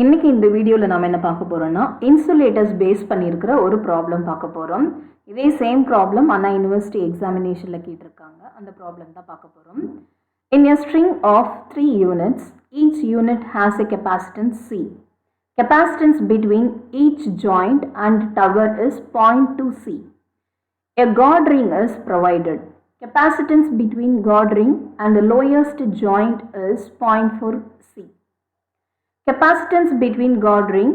இன்னைக்கு இந்த வீடியோவில் நாம் என்ன பார்க்க போகிறோம்னா இன்சுலேட்டர்ஸ் பேஸ் பண்ணியிருக்கிற ஒரு ப்ராப்ளம் பார்க்க போகிறோம். இதே சேம் ப்ராப்ளம் அண்ணா யூனிவர்சிட்டி எக்ஸாமினேஷனில் கேட்டிருக்காங்க. அந்த ப்ராப்ளம் தான் பார்க்க போகிறோம். In a string of 3 units, each unit has a capacitance C. Capacitance between each joint and tower is 0.2 C. A guard ring is provided. Capacitance between guard ring and the lowest joint is 0.4 C. Capacitance between guard ring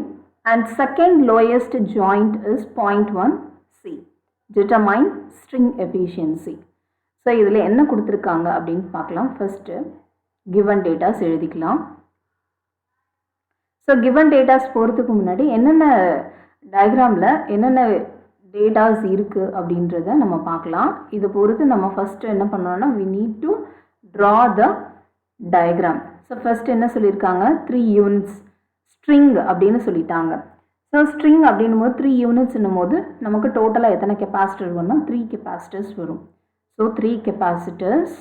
and second lowest joint is 0.1 C. Determine string efficiency. So இதில் என்ன கொடுத்துருக்காங்க அப்படின்னு பார்க்கலாம். First given datas எழுதிக்கலாம். So given datas போகிறதுக்கு முன்னாடி என்னென்ன டயக்ராமில் என்னென்ன டேட்டாஸ் இருக்குது அப்படின்றத நம்ம பார்க்கலாம். இதை பொறுத்து நம்ம ஃபஸ்ட்டு என்ன பண்ணோம்னா we need to draw the diagram. So first என்ன சொல்லியிருக்காங்க, 3 யூனிட்ஸ் ஸ்ட்ரிங் அப்படின்னு சொல்லிட்டாங்க. ஸோ ஸ்ட்ரிங் அப்படின்னும் போது 3 யூனிட்ஸ்ன்னும் போது நமக்கு டோட்டலாக எத்தனை கெப்பாசிட்டர் வரும்னா 3 கெப்பாசிட்டர்ஸ் வரும். So 3 capacitors.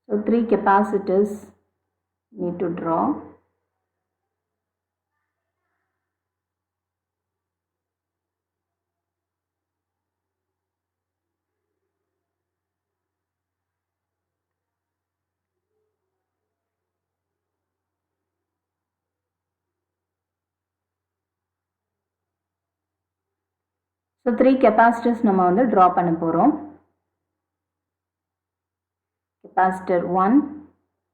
So 3 capacitors need to draw. So 3 capacitors நம்ம வந்து ட்ரா பண்ண போகிறோம். Capacitor 1,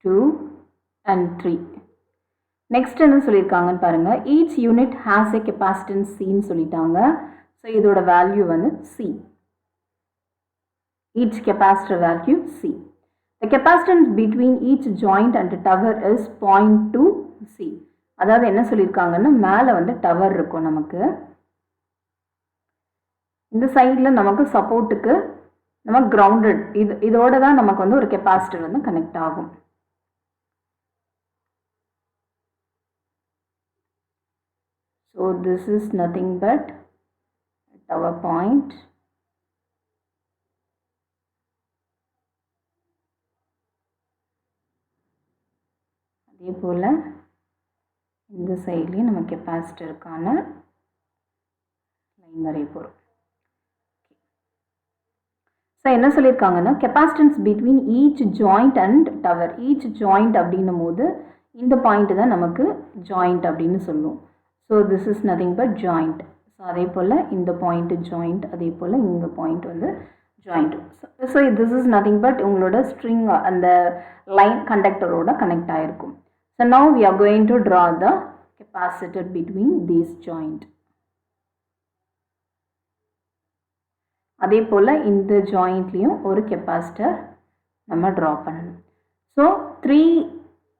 2 and 3. நெக்ஸ்ட் என்ன சொல்லியிருக்காங்கன்னு பாருங்கள். Each unit has a capacitance சின்னு சொல்லிட்டாங்க. ஸோ இதோட வேல்யூ வந்து C. Each capacitor value C. The capacitance between each joint and tower is 0.2 C. அதாவது என்ன சொல்லியிருக்காங்கன்னா மேலே வந்து டவர் இருக்கும், நமக்கு இந்த சைடில் நமக்கு சப்போர்ட்டுக்கு நம்ம கிரவுண்டட் இதோட தான் நமக்கு வந்து ஒரு கெப்பாசிட்டர் வந்து கனெக்ட் ஆகும். So this is nothing but tower point. அதே போல் இந்த சைட்லேயும் நம்ம கெப்பாசிட்டருக்கான லைன் வரைய போகிறோம். ஸோ என்ன சொல்லியிருக்காங்கன்னா capacitance between each joint and tower. Each joint அப்படின்னும் போது இந்த பாயிண்ட் தான் நமக்கு ஜாயிண்ட் அப்படின்னு சொல்லுவோம். So this is nothing but joint. So அதே போல் இந்த பாயிண்ட் ஜாயிண்ட், அதே போல் இந்த பாயிண்ட் வந்து joint. So this is nothing but உங்களோட ஸ்ட்ரிங் அந்த லைன் கண்டக்டரோட கனெக்ட் ஆகிருக்கும். So now we are going to draw the capacitor between these joint. அதே போல் இந்த ஜாயிண்ட்லேயும் ஒரு கெப்பாசிட்டர் நம்ம ட்ரா பண்ணணும். ஸோ 3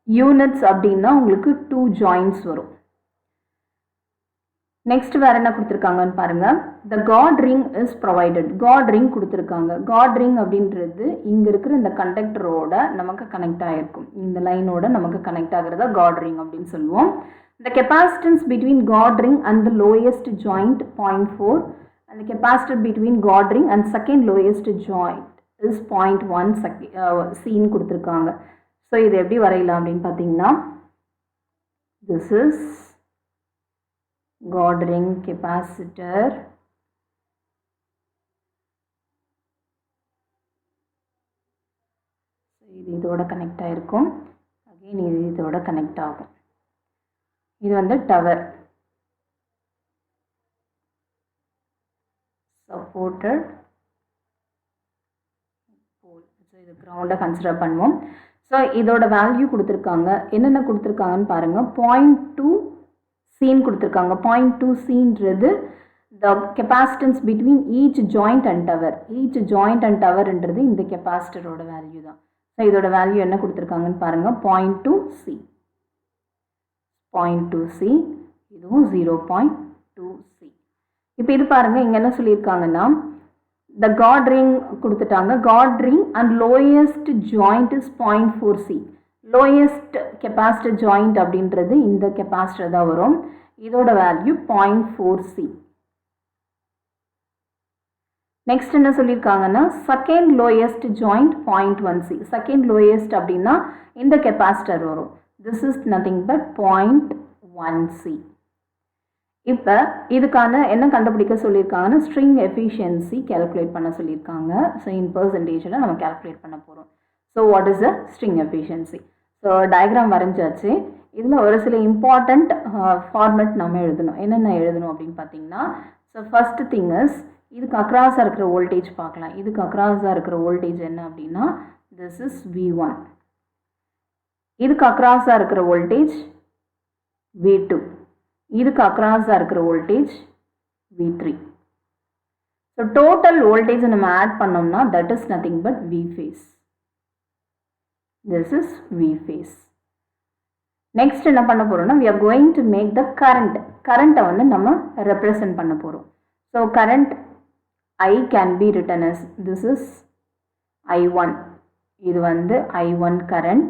யூனிட்ஸ் அப்படின்னா உங்களுக்கு 2 ஜாயிண்ட்ஸ் வரும். நெக்ஸ்ட் வேறு என்ன கொடுத்துருக்காங்கன்னு பாருங்கள். The guard ring is provided. Guard ring கொடுத்துருக்காங்க. காட் ரிங் அப்படின்றது இங்கே இருக்கிற இந்த கண்டக்டரோட நமக்கு கனெக்ட் ஆகிருக்கும். இந்த லைனோட நமக்கு கனெக்ட் ஆகிறதா காட் ரிங் அப்படின்னு சொல்லுவோம். The capacitance between guard ring and the lowest joint 0.4. and the capacitor between guard ring and second lowest joint is 0.1 C ன்னு கொடுத்துருக்காங்க. ஸோ இது எப்படி வரையலாம் அப்படின்னு பார்த்தீங்கன்னா this is guard ring capacitor. இது இதோட கனெக்ட் ஆகிருக்கும். அகெயின் இது இதோட கனெக்ட் ஆகும். இது வந்து டவர் supported pole. ஸோ இது கிரவுண்டை கன்சிடர் பண்ணுவோம். ஸோ இதோட வேல்யூ கொடுத்துருக்காங்க. என்னென்ன கொடுத்துருக்காங்கன்னு பாருங்கள். 0.2 சின்னு கொடுத்துருக்காங்க. 0.2 சின்றது the capacitance between each joint and tower. Each joint and டவர்ன்றது இந்த கெப்பாசிட்டரோட வேல்யூ தான். ஸோ இதோட வேல்யூ என்ன கொடுத்துருக்காங்கன்னு பாருங்கள். 0.2 சி. 0.2 சி. இதுவும் 0.2 சி. இப்போ இது பாருங்கள், இங்கே என்ன சொல்லியிருக்காங்கன்னா த காட் ரிங் கொடுத்துட்டாங்க. Guard ring and lowest joint is 0.4 C. Lowest capacitor joint அப்படின்றது இந்த கெப்பாசிட்டர் தான் வரும். இதோட வேல்யூ 0.4 சி. நெக்ஸ்ட் என்ன சொல்லியிருக்காங்கன்னா second lowest joint 0.1C. Second lowest அப்படின்னா இந்த கெப்பாசிட்டர் வரும். This is nothing but 0.1C. இப்போ இதுக்கான என்ன கண்டுபிடிக்க சொல்லியிருக்காங்கன்னா ஸ்ட்ரிங் எஃபிஷியன்சி கேல்குலேட் பண்ண சொல்லியிருக்காங்க. ஸோ இன் பர்சன்டேஜில் நம்ம கேல்குலேட் பண்ண போகிறோம். So what is the string efficiency? So diagram வரைஞ்சாச்சு. இதில் ஒரு சில இம்பார்ட்டண்ட் ஃபார்மேட் நம்ம எழுதணும். என்னென்ன எழுதணும் அப்படின்னு பார்த்தீங்கன்னா, ஸோ ஃபர்ஸ்ட் திங் இஸ் இதுக்கு அக்ராஸாக இருக்கிற வோல்டேஜ் பார்க்கலாம். இதுக்கு அக்ராஸாக இருக்கிற வோல்டேஜ் என்ன அப்படின்னா திஸ் இஸ் V1. இதுக்கு அக்ராஸாக இருக்கிற வோல்டேஜ் V2. இதுக்கு அக்ராஸாக இருக்கிற voltage V3. So total voltage நம்ம ஆட் பண்ணோம்னா that is nothing but V phase. This is V phase. Next என்ன பண்ண போகிறோம்னா we are going to make the current. கரண்ட்டை வந்து நம்ம ரெப்ரசன்ட் பண்ண போகிறோம். So current I can be written as this is I1. இது வந்து I1 current,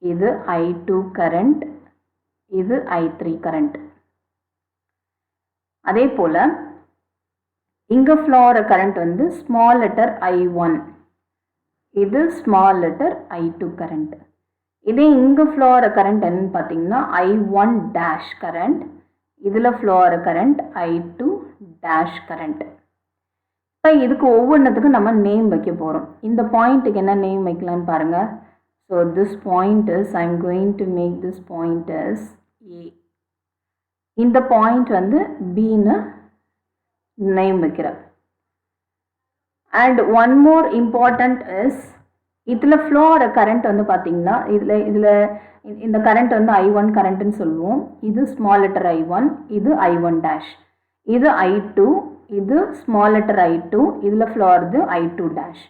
இது I2 current, இது I3 current. அதே போல இங்க flow ஆகிற current வந்து small letter I1, இது small letter I2 current. இதே இங்க flow ஆகிற current என்னன்னு பார்த்தீங்கன்னா I1 dash current, இதில் flow ஆகிற current I2 dash current. இப்போ இதுக்கு ஒவ்வொன்றுத்துக்கும் நம்ம நேம் வைக்க போகிறோம். இந்த பாயிண்ட்டுக்கு என்ன நேம் வைக்கலான்னு பாருங்கள். So this point is I am going to make this point is A. இந்த பாயிண்ட் வந்து பின்னு நேம் வைக்கிறேன். And one more important is இதில் ஃப்ளோ ஆகிற கரண்ட் வந்து பார்த்திங்கன்னா இதில் இந்த கரண்ட் வந்து I1 கரண்ட்டுன்னு சொல்லுவோம். இது ஸ்மால் லெட்டர் I1, இது I1 டேஷ், இது I2, இது ஸ்மால் லெட்டர் I2, இதில் ஃப்ளோ ஆகுது I2 டேஷ்.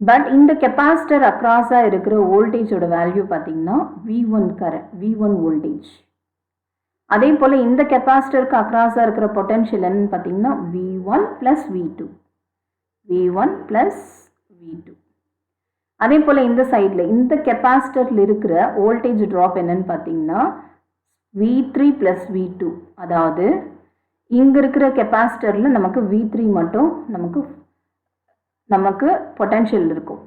பட் இந்த கெப்பாசிட்டர் அக்ராஸாக இருக்கிற வோல்டேஜோட வேல்யூ பார்த்திங்கன்னா V1 வோல்டேஜ். அதே போல் இந்த கெப்பாசிட்டருக்கு அக்ராஸாக இருக்கிற பொட்டென்ஷியல் என்னன்னு பார்த்தீங்கன்னா V1 ப்ளஸ் V2. அதே போல் இந்த சைடில் இந்த கெப்பாசிட்டரில் இருக்கிற வோல்டேஜ் ட்ராப் என்னன்னு பார்த்தீங்கன்னா V3 ப்ளஸ் V2. அதாவது இங்கே இருக்கிற கெப்பாசிட்டரில் நமக்கு V3 மட்டும் நமக்கு பொட்டென்ஷியல் இருக்கும்.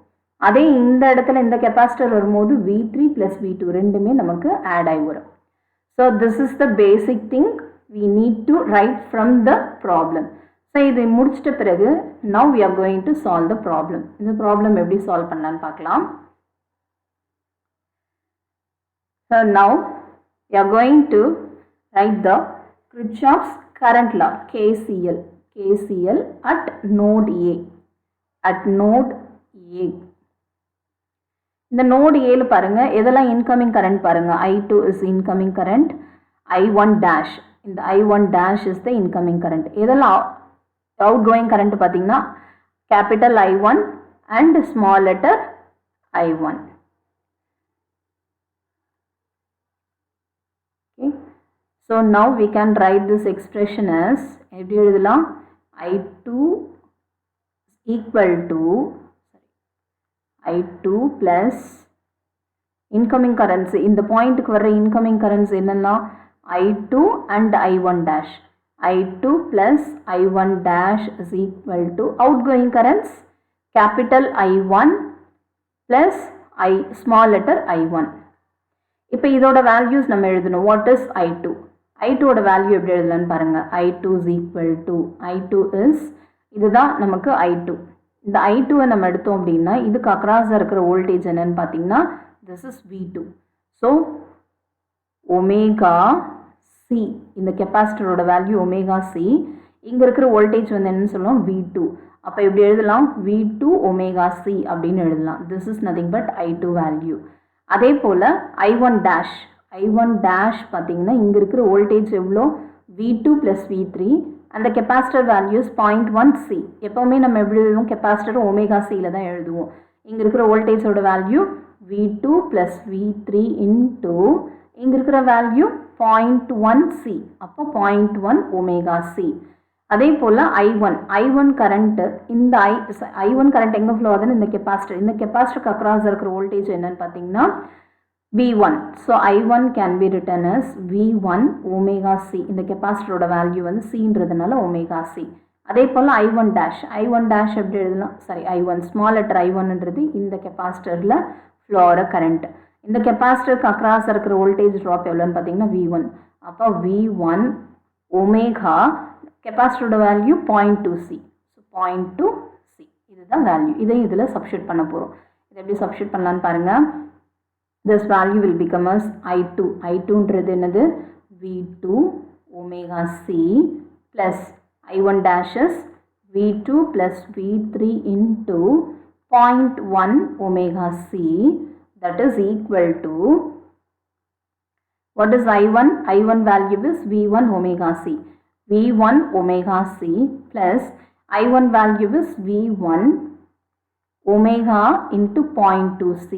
அதே இந்த இடத்துல இந்த கெப்பாசிட்டர் வரும்போது V3 ப்ளஸ் V2 ரெண்டுமே நமக்கு ஆட் ஆகி வரும். So this is the basic thing we need to write from the problem. So இது முடிச்சிட்ட பிறகு now we are going to solve the problem. இந்த ப்ராப்ளம் எப்படி சால்வ் பண்ணலான்னு பார்க்கலாம். So now we are going to write the Kirchhoff's current law KCL at node A. இந்த note ஏல பாருங்க எதெல்லாம் இன்கமிங் கரண்ட் பாருங்க. I2 is incoming current, I1 dash, இந்த I1 dash is the incoming current. எதெல்லாம் outgoing current பார்த்தீங்கன்னா capital I1 and small letter I1. Okay, so now we can write this expression as எப்படி எழுதலாம் I2 equal to I2 plus incoming currents. இந்த பாயிண்ட்டுக்கு வர incoming currents என்னன்னா I2 and I1 dash. I2 plus I1 dash is equal to outgoing currents capital I1 plus small letter I1. இப்போ இதோட values நம்ம எழுதணும். What is I2? I2ஓட வேல்யூ எப்படி எழுதலான்னு பாருங்க. I2 is equal to I2 is இதுதான் நமக்கு I2. இந்த I2வை நம்ம எடுத்தோம் அப்படின்னா இதுக்கு அக்ராஸாக இருக்கிற வோல்டேஜ் என்னன்னு பார்த்தீங்கன்னா this is V2. So omega C, இந்த கெப்பாசிட்டரோட வேல்யூ ஒமேகா சி. இங்கே இருக்கிற வோல்டேஜ் வந்து என்னன்னு சொல்லுவோம் V2. அப்போ எப்படி எழுதலாம் V2 ஒமேகா சி அப்படின்னு எழுதலாம். This is nothing but I2 value. அதே போல் I1 டேஷ் பார்த்தீங்கன்னா இங்கே இருக்கிற வோல்டேஜ் எவ்வளோ V2 ப்ளஸ் V3. அந்த கெப்பாசிட்டர் வேல்யூஸ் 0.1C. எப்போவுமே நம்ம எப்படி எழுதுவோம் கெப்பாசிட்டர் ஒமேகா சியில் தான் எழுதுவோம். இங்கே இருக்கிற வோல்டேஜோட value V2 plus V3 into இங்கே இருக்கிற வேல்யூ 0.1C. அப்போ 0.1 ஒமேகா சி. அதே போல் I1 கரண்ட்டு இந்த I1 கரண்ட் எங்கே ஃப்ளோ ஆகுதுன்னு இந்த கெப்பாசிட்டருக்கு அக்ராஸ் இருக்கிற வோல்டேஜ் என்னன்னு பார்த்தீங்கன்னா V1. So I1 can be written as V1 omega C. இந்த கெப்பாசிட்டரோட வேல்யூ வந்து சின்றதுனால ஒமேகா சி. அதே போல் I1 dash எப்படி எழுதலாம், சாரி I1 ஸ்மால் லெட்டர் I1ன்றது இந்த கெப்பாசிட்டரில் ஃப்ளோ ஆகிற கரண்ட். இந்த கெப்பாசிட்டருக்கு அக்ராஸ் இருக்கிற வோல்டேஜ் ட்ராப் எவ்வளோன்னு பார்த்தீங்கன்னா V1. அப்போ V1 omega கெப்பாசிட்டரோட value 0.2C. So 0.2C இதுதான் வேல்யூ. இதை இதில் சப்ஸ்டியூட் பண்ண போகிறோம். இதை எப்படி சப்ஸ்டியூட் பண்ணலான்னு பாருங்கள். This value will become as I2. I2ன்றது என்னது, V2 omega C plus I1 dash is V2 plus V3 into 0.1 omega C, that is equal to, what is I1? I1 value is V1 omega C. V1 omega C plus I1 value is V1 omega into 0.2C.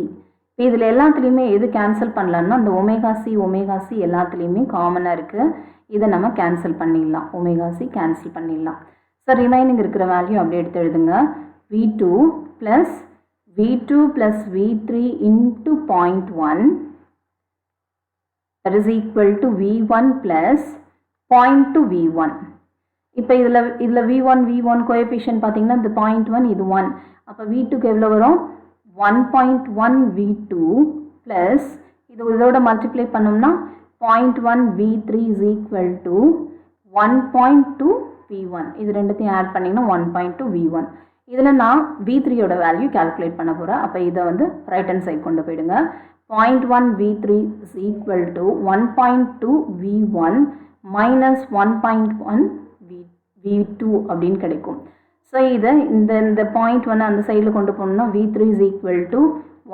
இப்போ இதில் எல்லாத்துலேயுமே எது cancel பண்ணலான்னா அந்த omega C எல்லாத்துலேயுமே காமனாக இருக்குது. இதை நம்ம கேன்சல் பண்ணிடலாம், ஒமேகா சி கேன்சல் பண்ணிடலாம். ஸோ ரிமைனிங் இருக்கிற வேல்யூ அப்படியே எடுத்து எழுதுங்க. V2 plus V3 into 0.1 that is equal to V1 plus 0.2 V1. இப்போ இதில் V1 கோஎஃபிஷியன்ட் பார்த்தீங்கன்னா இந்த 0.1 இது 1. அப்போ V2க்கு எவ்வளோ வரும், 1.1 V2 plus இதோட மல்டிப்ளை பண்ணோம்னா 0.1 V3 is equal to 1.2 V1. இது ரெண்டுத்தையும் ஆட் பண்ணிங்கன்னா 1.2 V1. இதில் நான் V3யோட வேல்யூ கால்குலேட் பண்ண போகிறேன். அப்போ இதை வந்து ரைட் ஹேண்ட் சைட் கொண்டு போயிடுங்க. 0.1 V3 is equal to 1.2 V1 minus 1.1 V2 அப்படின்னு கிடைக்கும். ஸோ இதை இந்த பாயிண்ட் வந்து அந்த சைடில் கொண்டு போனோம்னா V3 is equal to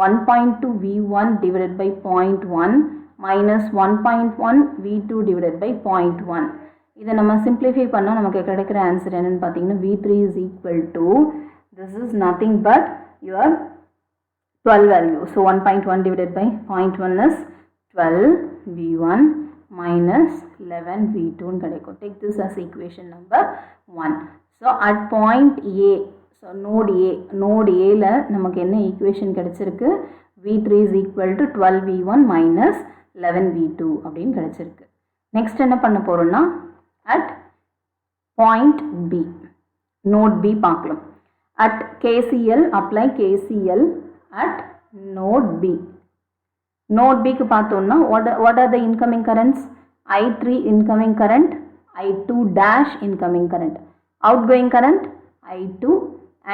1.2 V1 divided by 0.1 minus 1.1 V2 divided by 0.1. இதை நம்ம சிம்பிளிஃபை பண்ணால் நமக்கு கிடைக்கிற ஆன்சர் என்னென்னு பார்த்தீங்கன்னா V3 is equal to, this is nothing but your 12 value. So 1.1 divided by 0.1 is 12 V1 minus 11 V2 கிடைக்கும். Take this as equation number 1. So at point A, so node Aல நமக்கு என்ன ஈக்குவேஷன் கிடைச்சிருக்கு, V3 is equal to 12 V1 minus 11 V2 அப்படின்னு கிடைச்சிருக்கு. Next என்ன பண்ண போகிறோம்னா at point B, node B பார்க்கலாம். at KCL, apply KCL at node B. node B க்கு பார்த்தோம்னா what are the incoming currents, I3 incoming current, I2 dash incoming current, outgoing current I2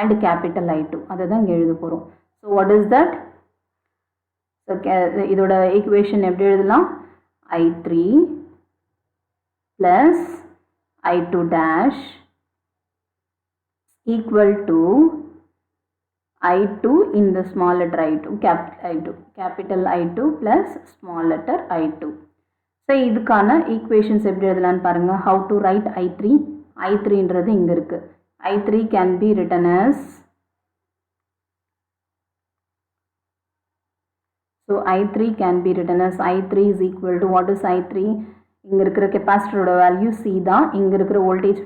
and capital I2. அதுதான் இங்கே எழுத போகிறோம். So what is that, so இதோட equation எப்படி எழுதலாம், I3 plus I2 dash equal to I2 in the small letter I2, capital I2 plus small letter I2. So இதுக்கான equations எப்படி எழுதலான்னு பாருங்கள். how to write I3ன்றது இங்கே இருக்குது. I3 can be written as, so I3 can be written as I3 is equal to, what is I3, இங்கே இருக்கிற கெப்பாசிட்டரோட value C தான், இங்கே இருக்கிற வோல்டேஜ்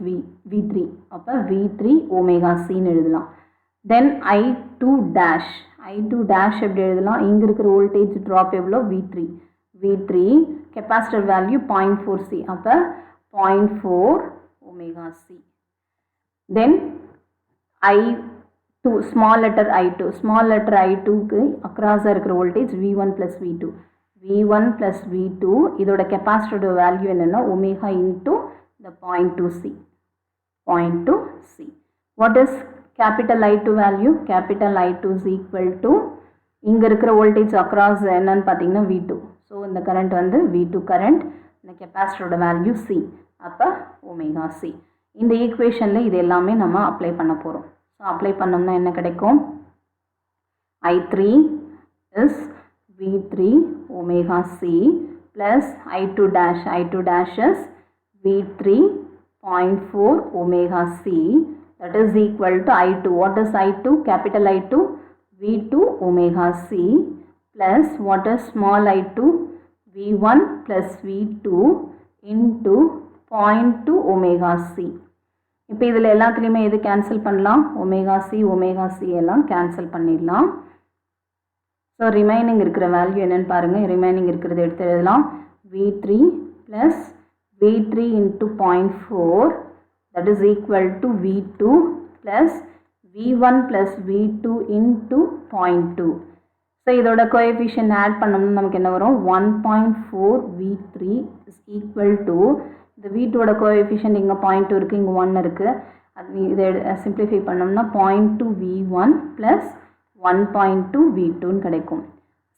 V3, அப்போ V3 ஒமேகா Cன்னு எழுதலாம். தென் I2 dash எப்படி எழுதலாம், இங்கே இருக்கிற வோல்டேஜ் ட்ராப் எவ்வளோ, V3 கெப்பாசிட்டர் வேல்யூ 0.4C, அப்போ 0.4 omega C. Then I2, small letter I2க்கு across இருக்கிற voltage V1 plus V2 இதோட கெப்பாசிட்டரோட வேல்யூ என்னன்னா omega into the 0.2C. What is capital I2 value, capital I2 is equal to, இங்க இருக்கிற voltage across என்னன்னு பார்த்தீங்கன்னா V2. So இந்த current வந்து V2 current, இந்த கெப்பாசிட்டரோட வேல்யூ C, அப்போ ஒமேகா C. இந்த ஈக்குவேஷனில் இது எல்லாமே நம்ம அப்ளை பண்ண போகிறோம். ஸோ அப்ளை பண்ணோம்னா என்ன கிடைக்கும், I3 is V3 omega C plus I2 dash is V3 0.4 omega C, that is equal to I2. What is I2, capital I2, V2 omega C plus what is small I2, V1 plus V2 into 0.2 omega C. இப்போ இதில் எல்லாத்துலேயுமே எது cancel பண்ணலாம், omega C எல்லாம் cancel பண்ணிடலாம். So remaining இருக்கிற value என்னென்னு பாருங்கள். ரிமைனிங் இருக்கிறது எடுத்து எழுதலாம். V3 plus V3 into 0.4, that is equal to V2 plus V1 plus V2 into 0.2. So இதோட coefficient add பண்ணனும் நமக்கு என்ன வரும் 1.4 V3 is equal to the V2 ஓட coefficient இங்க 0.2 இருக்கு இங்க 1 இருக்கு இதை simplify பண்ணோம்னா 0.2 V1 plus 1.2 V2 ன்னு கிடைக்கும்.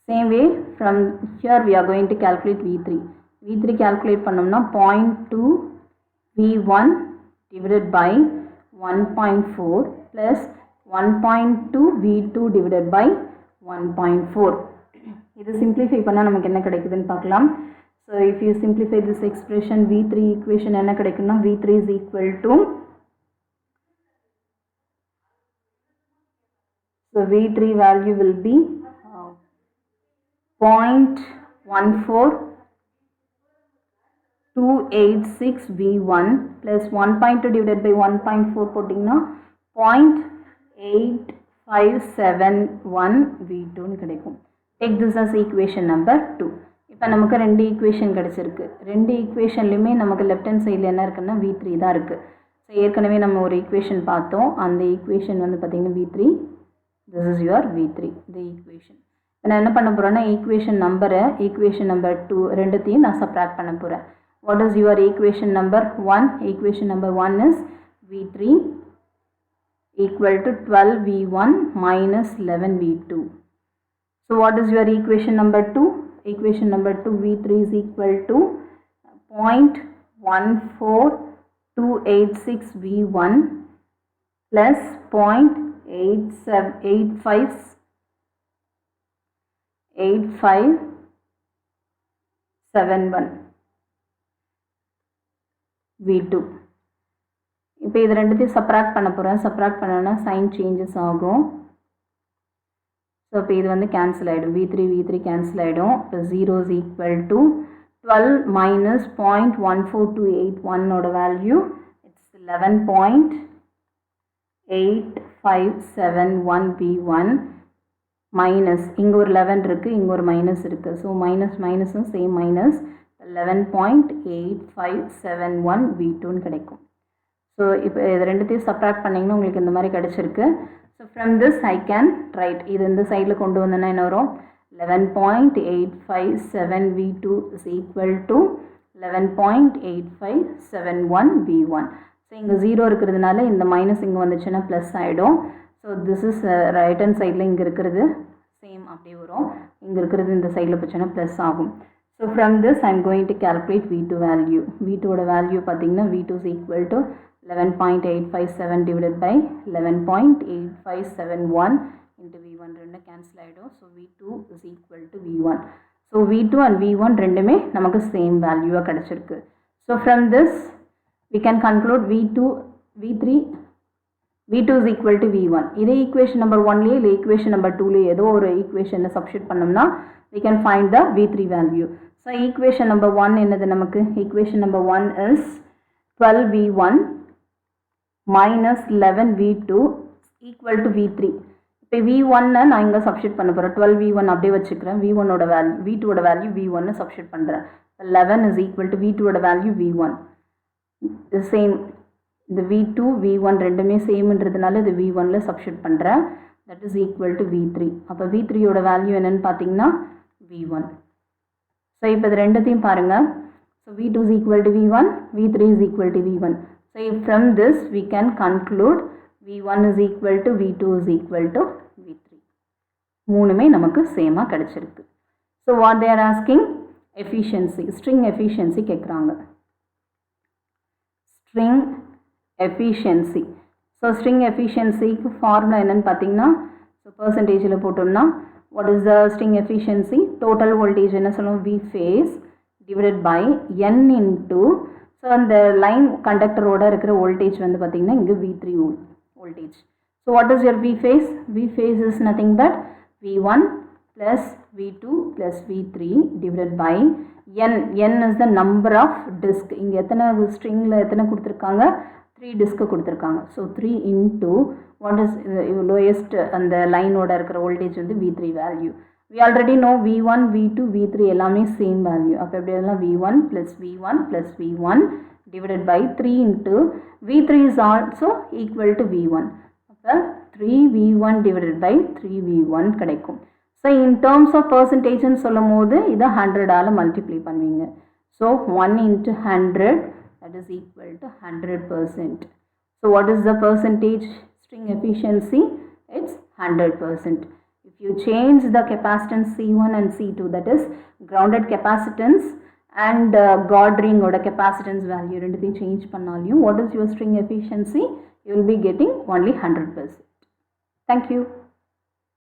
Same way from here we are going to calculate V3. V3 calculate பண்ணோம்னா 0.2 V1 divided by 1.4 plus 1.2 V2 divided by 1.4. இது simplify பண்ணா நமக்கு என்ன கிடைக்குதுன்னு பார்க்கலாம். So if you simplify this expression V3 equation என்ன கிடைக்கும்னா V3 is equal to so V3 value will be 0.14286 V1 plus 1.2 divided by 1.4 போட்டிங்கன்னா 0.8571 V2 ன்னு கிடைக்கும். Take this as equation number 2. இப்போ நமக்கு ரெண்டு ஈக்குவேஷன் கிடைச்சிருக்கு. ரெண்டு ஈக்குவேஷன்லையுமே நமக்கு லெஃப்ட் ஹேண்ட் சைடில் என்ன இருக்குன்னா V3 தான் இருக்குது. ஸோ ஏற்கனவே நம்ம ஒரு ஈக்குவேஷன் பார்த்தோம். அந்த ஈக்குவேஷன் வந்து பார்த்திங்கன்னா V3. This is your V3, the equation. நான் என்ன பண்ண போகிறேன்னா ஈக்குவேஷன் நம்பர் 2 ரெண்டுத்தையும் நான் சப்ராக்ட் பண்ண போகிறேன். What is your equation number 1? Equation number 1 is V3 equal to 12V1 minus 11V2. So what is your equation number 2? Equation number 2 V3 is equal to 0.14286 V1 plus 0.8571 V2. இப்போ இது ரெண்டுத்தையும் subtract பண்ண போகிறேன். Subtract பண்ணோன்னா sign changes ஆகும். So இப்போ இது வந்து கேன்சல் ஆகிடும். V3 கேன்சல் ஆகிடும். இப்போ 0 is equal to 12 minus 0.14281 ஓட வேல்யூ இட்ஸ் 11.8571 V1 மைனஸ் இங்கே ஒரு 11 இருக்குது இங்கே ஒரு மைனஸ் இருக்குது. ஸோ மைனஸும் சேம் மைனஸ் 11.8571 V2ன்னு கிடைக்கும். ஸோ இப்போ இது ரெண்டுத்தையும் சப்ராக்ட் பண்ணிங்கன்னா உங்களுக்கு இந்த மாதிரி கிடச்சிருக்கு. So from this I can write இது இந்த சைடில் கொண்டு வந்தோன்னா என்ன வரும் 11.857 V2 is equal to 11.8571 V1. So இங்கே 0 இருக்கிறதுனால இந்த மைனஸ் இங்கே வந்துச்சுன்னா ப்ளஸ் ஆகிடும். So this is right hand சைடில் இங்கே இருக்கிறது சேம் அப்படியே வரும். இங்கே இருக்கிறது இந்த சைடில் போச்சுன்னா ப்ளஸ் ஆகும். So from this I am going to calculate V2 value. V2ஓட வேல்யூ பார்த்தீங்கன்னா V2 is equal to 11.857 divided by 11.8571 into V1 ரெண்டு கேன்சல் ஆகிடும். So V2 is equal to V1. So V2 and V1 ரெண்டுமே நமக்கு same வேல்யூவாக கிடச்சிருக்கு. So from this we can conclude V2 is equal to V1. இதே equation number 1லேயே இல்லை equation number 2லேயே ஏதோ ஒரு ஈக்குவேஷனை சப்ஸ்டியூட் பண்ணோம்னா we can find the V3 value. So equation number 1 என்னது நமக்கு equation number 1 is 12V1 minus 11V2 equal to V3. இப்போ V1 நான் இங்கே சப்ஸ்டியூட் பண்ண போகிறேன். 12V1 அப்படியே வச்சுக்கிறேன். V1ஓட வேல்யூ V2ஓட வேல்யூ V1 சப்ஸ்டியூட் பண்ணுறேன். 11 is equal to V2ஓட வேல்யூ V1. இது சேம் இந்த V2 V1 ரெண்டுமே சேம்ன்றதுனால இது V1ல சப்ஸ்டியூட் பண்ணுறேன். That is equal to V3. அப்போ V3ஓட வேல்யூ என்னென்னு பார்த்தீங்கன்னா V1. ஸோ இப்போ இது ரெண்டுத்தையும் பாருங்கள். So V2 is equal to V1, V3 is equal to V1. So from this we can conclude V1 is equal to V2 is equal to V3. மூணுமே நமக்கு சேமாக கிடச்சிருக்கு. So what they are asking? Efficiency, string efficiency கேட்குறாங்க. String efficiency. So string efficiencyக்கு formula என்னன்னு பார்த்தீங்கன்னா so பர்சன்டேஜில் போட்டோம்னா what is the string efficiency? Total voltage என்ன சொல்லுவோம் V phase divided by N into so அந்த லைன் கண்டக்டரோட இருக்கிற வோல்டேஜ் வந்து பார்த்திங்கன்னா இங்கே V3 voltage. So what is your V phase? V phase is nothing but V1 plus V2 plus V3 divided by N. N is the number of disk. இங்கே எத்தனை ஸ்ட்ரிங்கில் எத்தனை கொடுத்துருக்காங்க 3 disc கொடுத்துருக்காங்க. So 3 into what is lowest அந்த லைனோட இருக்கிற voltage வந்து V3 value. We already know V1, V2, V3 எல்லாமே same value. அப்போ எப்படி எல்லாம் V1 plus V1 plus V1 divided by 3 into V3 is also equal to V1. அப்போ 3V1 divided by 3V1 கிடைக்கும். So in terms of percentage சொல்லும் போது இதை 100ஆல் multiply பண்ணுவீங்க. So 1 into 100 that is equal to 100%. So what is the percentage string efficiency? It's 100%. If you change the capacitance C1 and C2, that is grounded capacitance and God ring oda capacitance value renduthaiyum change pannaliyum, what is your string efficiency? You will be getting only 100%. Thank you.